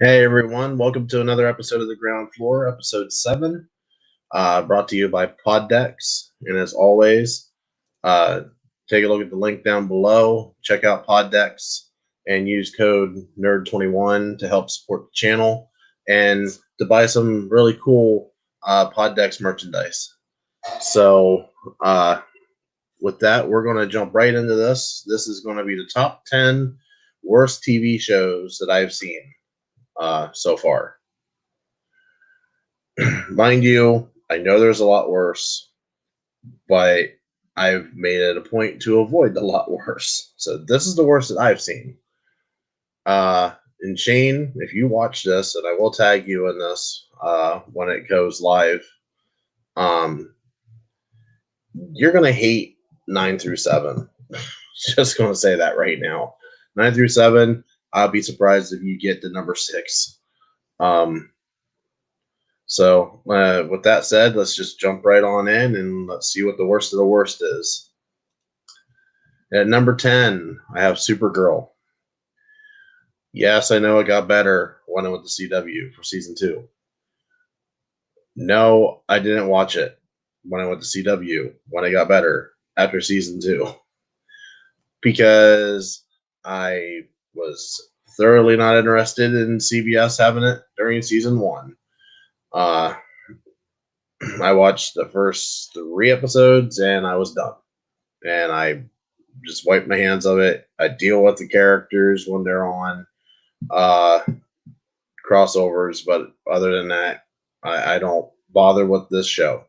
Hey everyone, welcome to another episode of The Ground Floor, episode 7, brought to you by Poddex. And as always, uh, take a look at the link down below, check out Poddex, and use code NERD21 to help support the channel and to buy some really cool Poddex merchandise. So, with that, we're going to jump right into this. This is going to be the top 10 worst TV shows that I've seen so far. Mind you, I know there's a lot worse, but I've made it a point to avoid the lot worse. So this is the worst that I've seen. And Shane, if you watch this, and I will tag you in this when it goes live, you're gonna hate 9 through 7. Just gonna say that right now. 9 through 7. I'll be surprised if you get to number 6. So, with that said, let's just jump right on in and let's see what the worst of the worst is. At number 10, I have Supergirl. Yes, I know it got better when I went to CW for season 2. No, I didn't watch it when I went to CW when it got better after season 2 because I was thoroughly not interested in CBS having it during season 1. I watched the first 3 episodes and I was done. And I just wipe my hands of it. I deal with the characters when they're on crossovers, but other than that, I don't bother with this show.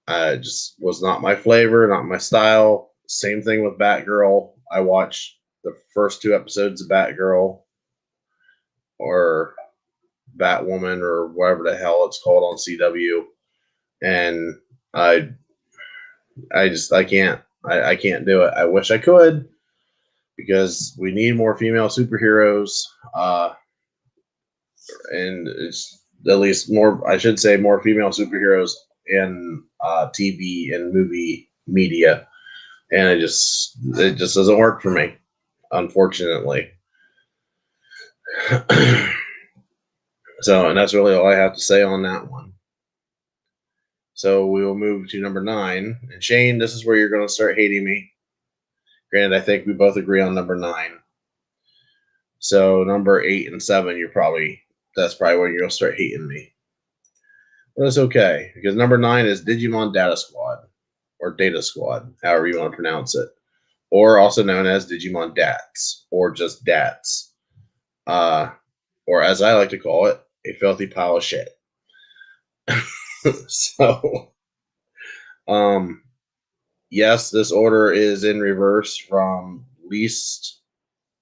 I just was not my flavor, not my style. Same thing with Batgirl. I watched the first 2 episodes of Batgirl or Batwoman or whatever the hell it's called on CW, and I can't do it. I wish I could because we need more female superheroes, and it's at least more. I should say more female superheroes in TV and movie media, and it just doesn't work for me, unfortunately. So, and that's really all I have to say on that one. So we will move to number 9. And Shane, this is where you're going to start hating me. Granted, I think we both agree on number 9. So number 8 and 7, that's probably where you're going to start hating me. But it's okay, because number 9 is Digimon Data Squad, or Data Squad, however you want to pronounce it. Or also known as Digimon DATS, or just DATS. Or as I like to call it, a filthy pile of shit. So, yes, this order is in reverse from least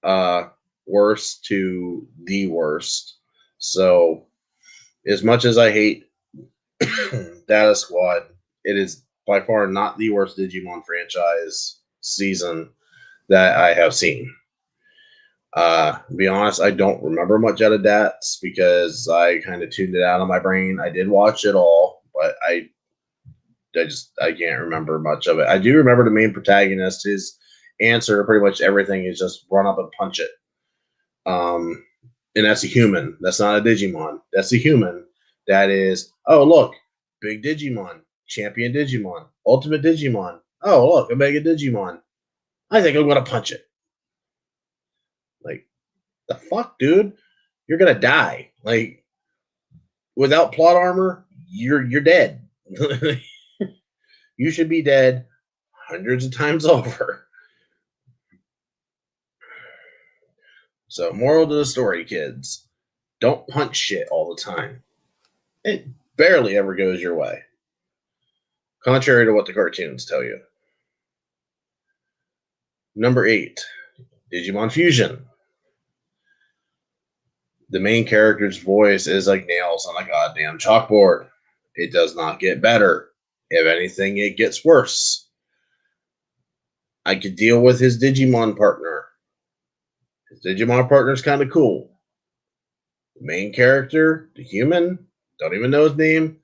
worst to the worst. So, as much as I hate Data Squad, it is by far not the worst Digimon franchise season that I have seen. To be honest, I don't remember much out of DATS because I kind of tuned it out of my brain. I did watch it all, but I can't remember much of it. I do remember the main protagonist. His answer to pretty much everything is just run up and punch it. And that's a human. That's not a Digimon. That's a human. That is, oh look, big Digimon, champion Digimon, ultimate Digimon. Oh look, a mega Digimon. I think I'm gonna punch it. Like, the fuck, dude? You're gonna die. Like, without plot armor, you're dead. You should be dead hundreds of times over. So, moral to the story, kids: don't punch shit all the time. It barely ever goes your way, contrary to what the cartoons tell you. Number 8, Digimon Fusion. The main character's voice is like nails on a goddamn chalkboard. It does not get better. If anything, it gets worse. I could deal with his Digimon partner. His Digimon partner is kind of cool. The main character, the human, don't even know his name,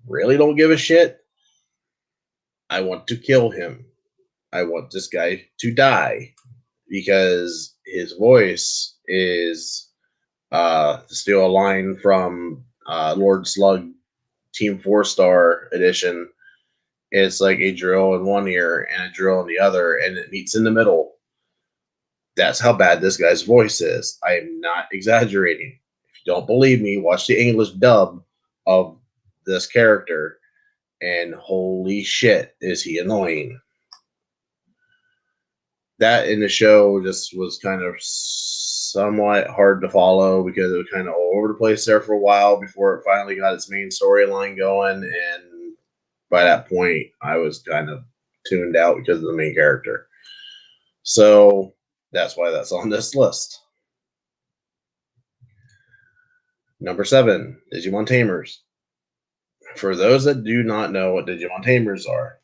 really don't give a shit. I want to kill him. I want this guy to die because his voice is To steal a line from Lord Slug Team 4-Star Edition, it's like a drill in one ear and a drill in the other, and it meets in the middle. That's how bad this guy's voice is. I am not exaggerating. If you don't believe me, watch the English dub of this character, and holy shit, is he annoying. That in the show just was kind of somewhat hard to follow because it was kind of all over the place there for a while before it finally got its main storyline going. And by that point, I was kind of tuned out because of the main character. So that's why that's on this list. Number 7, Digimon Tamers. For those that do not know what Digimon Tamers are,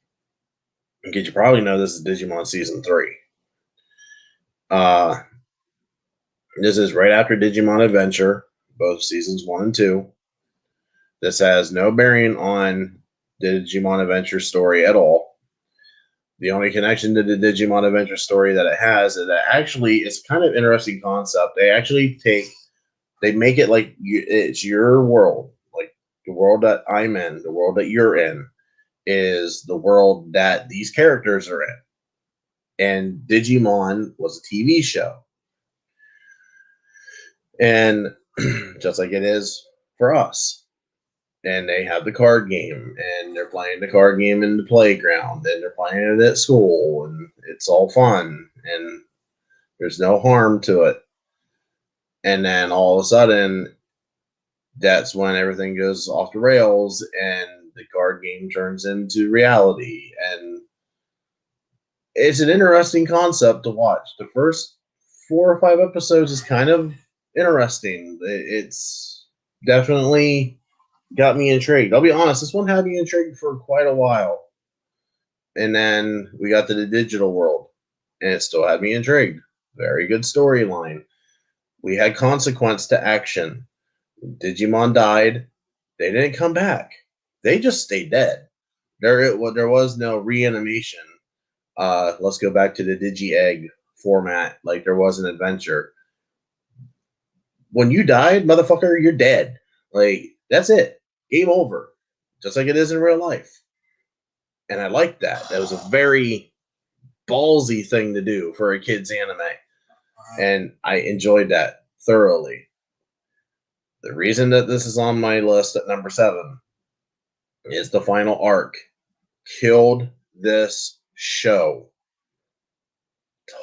because you probably know this is Digimon Season 3. This is right after Digimon Adventure, both seasons 1 and 2. This has no bearing on the Digimon Adventure story at all. The only connection to the Digimon Adventure story that it has is that actually it's kind of interesting concept. They make it like it's your world, like the world that I'm in, the world that you're in, is the world that these characters are in. And Digimon was a TV show. And just like it is for us. And they have the card game, and they're playing the card game in the playground, and they're playing it at school, and it's all fun, and there's no harm to it. And then all of a sudden, that's when everything goes off the rails, and the card game turns into reality. And it's an interesting concept to watch. The first 4 or 5 episodes is kind of interesting. It's definitely got me intrigued. I'll be honest, this one had me intrigued for quite a while. And then we got to the digital world, and it still had me intrigued. Very good storyline. We had consequence to action. Digimon died. They didn't come back. They just stayed dead. There was no reanimation. Let's go back to the Digi-Egg format, like there was an adventure. When you died, motherfucker, you're dead. Like, that's it. Game over. Just like it is in real life. And I liked that. That was a very ballsy thing to do for a kid's anime. And I enjoyed that thoroughly. The reason that this is on my list at number 7 is the final arc killed this show.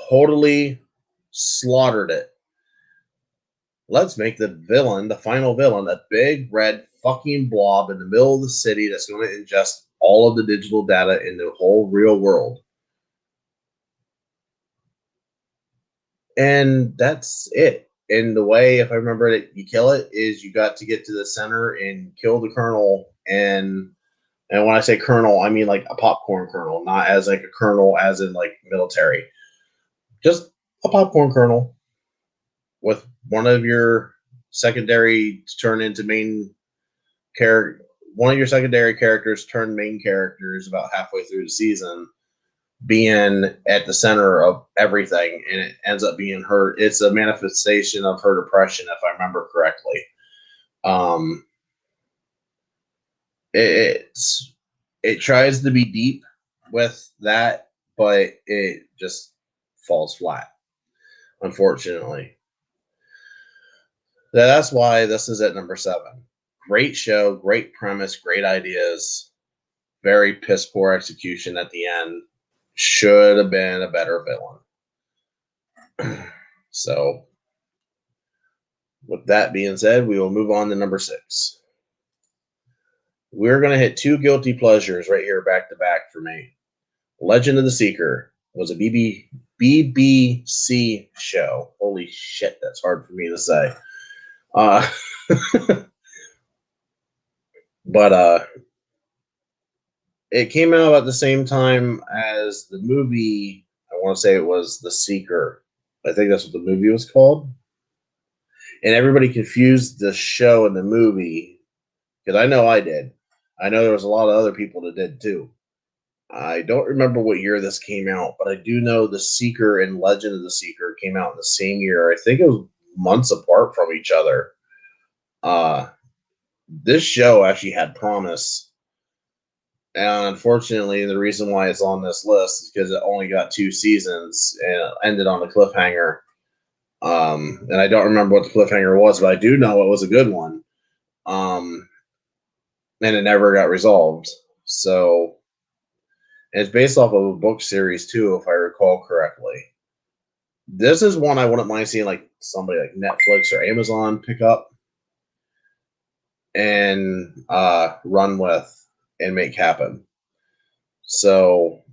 Totally slaughtered it. Let's make the final villain, a big red fucking blob in the middle of the city that's going to ingest all of the digital data in the whole real world. And that's it. And the way, if I remember it, you kill it is you got to get to the center and kill the kernel. And when I say kernel, I mean like a popcorn kernel, not as like a kernel as in like military. Just a popcorn kernel with one of your secondary turn into main character. One of your secondary characters turn main characters about halfway through the season, being at the center of everything, and it ends up being her. It's a manifestation of her depression, if I remember correctly. It tries to be deep with that, but it just falls flat, unfortunately. That's why this is at number 7. Great show, great premise, great ideas, very piss poor execution at the end. Should have been a better villain. So, with that being said, we will move on to number 6. We're going to hit 2 guilty pleasures right here back to back for me. Legend of the Seeker was a BBC show. Holy shit, that's hard for me to say. But it came out at the same time as the movie. I want to say it was The Seeker. I think that's what the movie was called. And everybody confused the show and the movie, because I know I did. I know there was a lot of other people that did too. I don't remember what year this came out, but I do know The Seeker and Legend of the Seeker came out in the same year. I think it was months apart from each other. This show actually had promise. And unfortunately, the reason why it's on this list is because it only got 2 seasons and it ended on a cliffhanger. And I don't remember what the cliffhanger was, but I do know it was a good one. And it never got resolved. So it's based off of a book series too, if I recall correctly. This is one I wouldn't mind seeing like somebody like Netflix or Amazon pick up and run with and make happen. So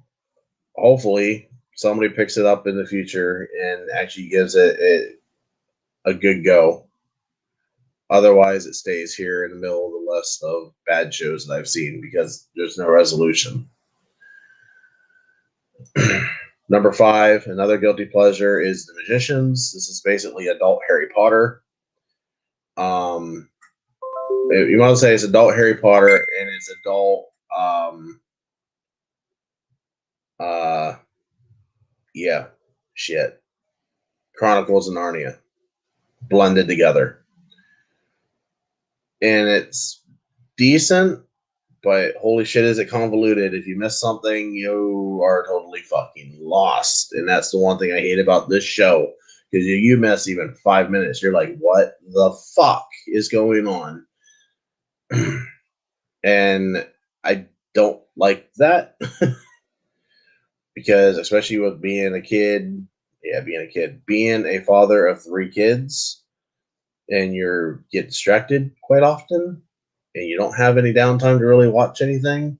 hopefully somebody picks it up in the future and actually gives it a good go. Otherwise, it stays here in the middle of the list of bad shows that I've seen because there's no resolution. Number 5, another guilty pleasure is The Magicians. This is basically adult Harry Potter. You want to say it's adult Harry Potter and it's adult Chronicles of Narnia blended together. And it's decent, but holy shit, is it convoluted. If you miss something, you are totally fucking lost. And that's the one thing I hate about this show. Because you miss even 5 minutes, you're like, what the fuck is going on? And I don't like that. Because especially with being a kid, being a father of 3 kids, and you get distracted quite often, and you don't have any downtime to really watch anything,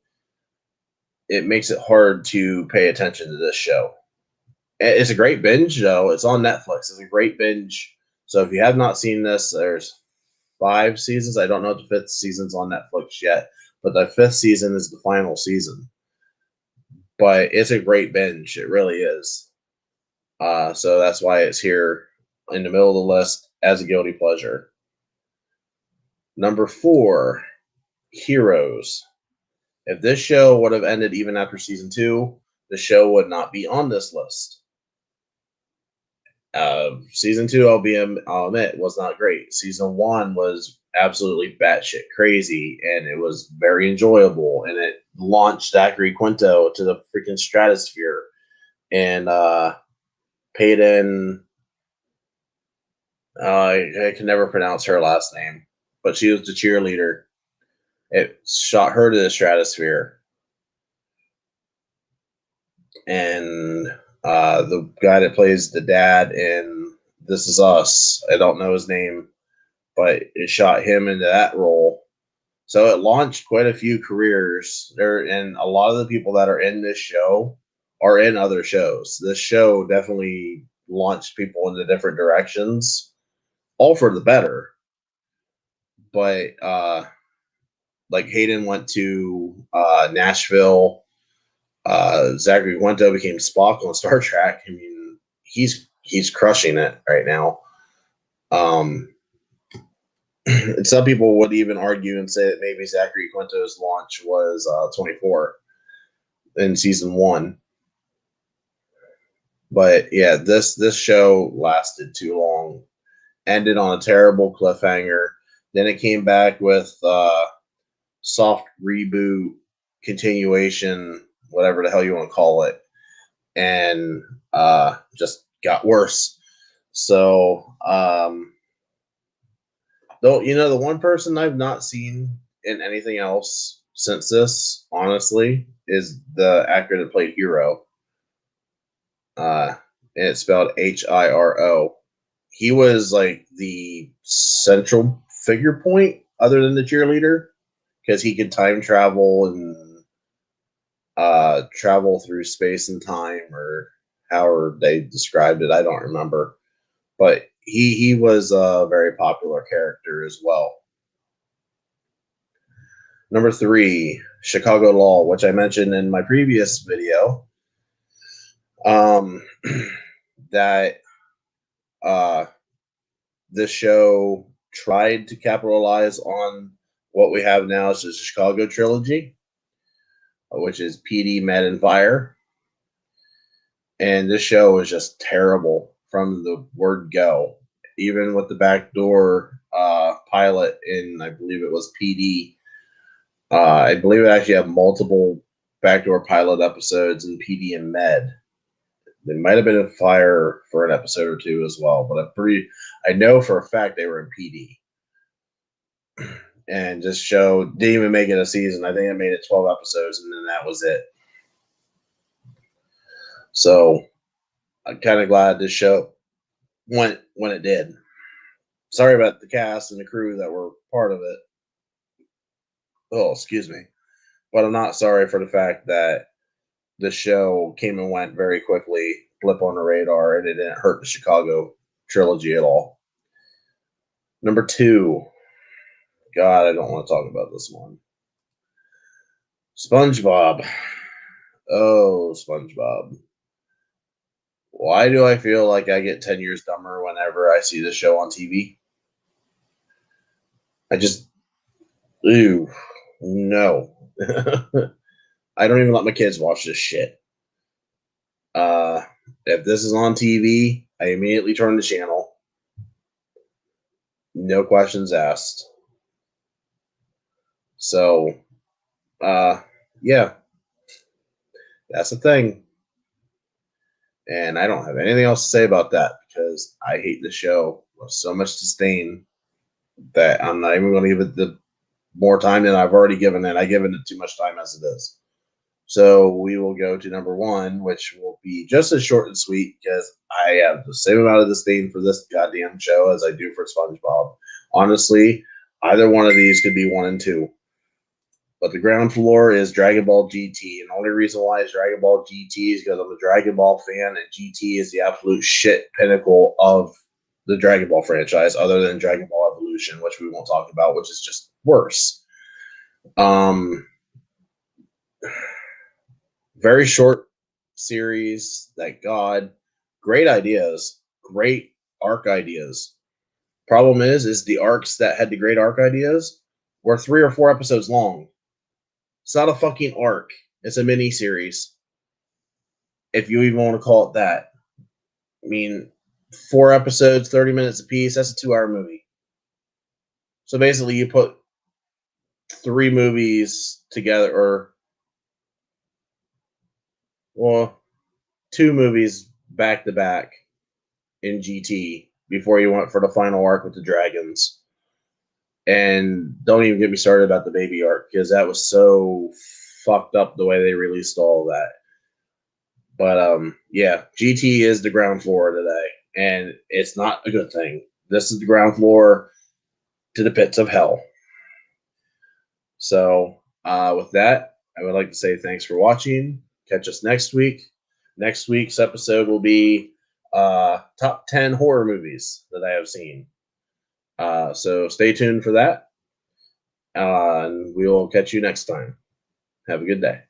it makes it hard to pay attention to this show. It's a great binge, though. It's on Netflix. It's a great binge. So if you have not seen this, there's 5 seasons. I don't know if the 5th season's on Netflix yet, but the 5th season is the final season. But it's a great binge. It really is. So that's why it's here in the middle of the list as a guilty pleasure. Number 4, Heroes. If this show would have ended even after season 2, the show would not be on this list. Season 2, I'll admit, was not great. Season 1 was absolutely batshit crazy, and it was very enjoyable, and it launched Zachary Quinto to the freaking stratosphere. And Peyton, I can never pronounce her last name, but she was the cheerleader. It shot her to the stratosphere. And the guy that plays the dad in This Is Us, I don't know his name, but it shot him into that role. So it launched quite a few careers there, and a lot of the people that are in this show are in other shows. This show definitely launched people into different directions, all for the better. But like Hayden went to Nashville. Zachary Quinto became Spock on Star Trek. I mean, he's crushing it right now. And some people would even argue and say that maybe Zachary Quinto's launch was 24 in season 1. But yeah, this show lasted too long. Ended on a terrible cliffhanger. Then it came back with soft reboot, continuation, whatever the hell you want to call it, and just got worse. So, though, the one person I've not seen in anything else since this, honestly, is the actor that played Hiro. And it's spelled Hiro. He was like the central figure point, other than the cheerleader, because he could time travel and travel through space and time, or however they described it. I don't remember, but he was a very popular character as well. Number 3, Chicago Law, which I mentioned in my previous video. That this show tried to capitalize on what we have now as the Chicago trilogy, which is PD, Med, and Fire. And this show is just terrible from the word go. even with the backdoor pilot in, I believe it was PD. I believe it actually had multiple backdoor pilot episodes in PD and Med. They might have been in Fire for an episode or two as well, but I know for a fact they were in PD. And just didn't even make it a season. I think it made it 12 episodes, and then that was it. So I'm kind of glad this show went when it did. Sorry about the cast and the crew that were part of it. Oh, excuse me. But I'm not sorry for the fact that the show came and went very quickly, blip on the radar, and it didn't hurt the Chicago trilogy at all. Number 2. God, I don't want to talk about this one. SpongeBob. Oh, SpongeBob. Why do I feel like I get 10 years dumber whenever I see the show on TV? I just, ew, no. I don't even let my kids watch this shit. If this is on TV, I immediately turn the channel. No questions asked. So, yeah, that's the thing. And I don't have anything else to say about that because I hate the show with so much disdain that I'm not even going to give it the more time than I've already given it. I've given it too much time as it is. So we will go to number 1, which will be just as short and sweet because I have the same amount of disdain for this goddamn show as I do for SpongeBob. Honestly, either one of these could be 1 and 2. But the ground floor is Dragon Ball GT. And the only reason why it's Dragon Ball GT is because I'm a Dragon Ball fan, and GT is the absolute shit pinnacle of the Dragon Ball franchise, other than Dragon Ball Evolution, which we won't talk about, which is just worse. Very short series. Thank God. Great ideas. Great arc ideas. Problem is the arcs that had the great arc ideas were 3 or 4 episodes long. It's not a fucking arc. It's a mini series. If you even want to call it that. I mean, 4 episodes, 30 minutes apiece, that's a 2-hour movie. So basically you put 3 movies together, or 2 movies back to back in GT before you went for the final arc with the dragons. And don't even get me started about the baby arc, because that was so fucked up the way they released all of that. But yeah, GT is the ground floor today, and it's not a good thing. This is the ground floor to the pits of hell. So with that, I would like to say thanks for watching. Catch us next week. Next week's episode will be top 10 horror movies that I have seen. So stay tuned for that. And we will catch you next time. Have a good day.